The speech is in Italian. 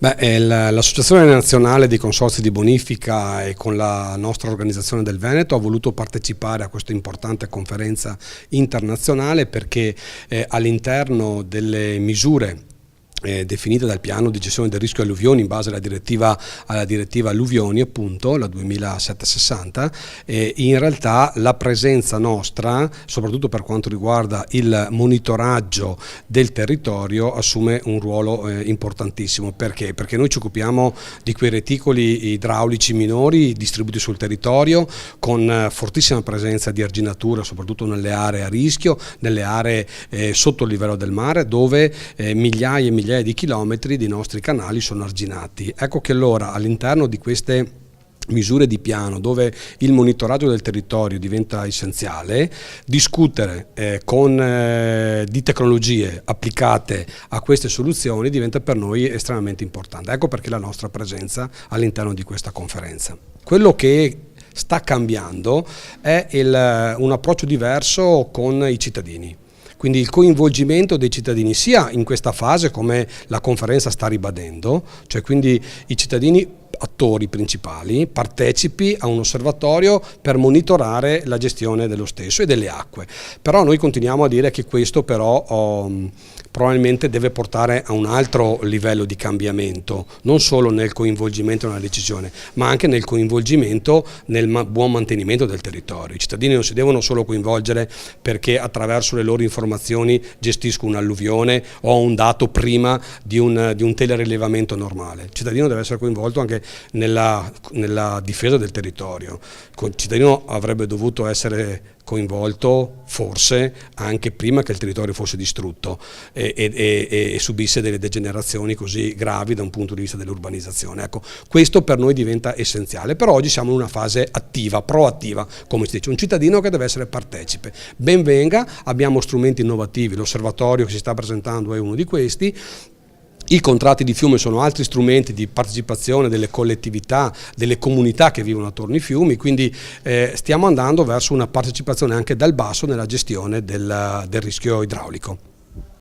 L'Associazione Nazionale dei Consorzi di Bonifica e con la nostra organizzazione del Veneto ha voluto partecipare a questa importante conferenza internazionale perché all'interno delle misure definite dal piano di gestione del rischio alluvioni in base alla direttiva alluvioni, appunto la 2760, in realtà la presenza nostra, soprattutto per quanto riguarda il monitoraggio del territorio, assume un ruolo importantissimo. Perché? Perché noi ci occupiamo di quei reticoli idraulici minori distribuiti sul territorio con fortissima presenza di arginatura, soprattutto nelle aree a rischio, nelle aree sotto il livello del mare, dove migliaia e migliaia di chilometri di nostri canali sono arginati. Ecco che allora all'interno di queste misure di piano, dove il monitoraggio del territorio diventa essenziale, discutere di tecnologie applicate a queste soluzioni diventa per noi estremamente importante. Ecco perché la nostra presenza all'interno di questa conferenza. Quello che sta cambiando è un approccio diverso con i cittadini. Quindi il coinvolgimento dei cittadini sia in questa fase, come la conferenza sta ribadendo, cioè quindi i cittadini attori principali, partecipi a un osservatorio per monitorare la gestione dello stesso e delle acque. Però noi continuiamo a dire che questo però probabilmente deve portare a un altro livello di cambiamento, non solo nel coinvolgimento nella decisione, ma anche nel coinvolgimento nel buon mantenimento del territorio. I cittadini non si devono solo coinvolgere perché attraverso le loro informazioni gestiscono un'alluvione o un dato prima di un telerilevamento normale. Il cittadino deve essere coinvolto anche nella difesa del territorio. Il cittadino avrebbe dovuto essere coinvolto forse anche prima che il territorio fosse distrutto e subisse delle degenerazioni così gravi da un punto di vista dell'urbanizzazione. Ecco, questo per noi diventa essenziale, però oggi siamo in una fase attiva, proattiva, come si dice, un cittadino che deve essere partecipe. Ben venga, abbiamo strumenti innovativi, l'osservatorio che si sta presentando è uno di questi. I contratti di fiume sono altri strumenti di partecipazione delle collettività, delle comunità che vivono attorno ai fiumi, quindi stiamo andando verso una partecipazione anche dal basso nella gestione del rischio idraulico.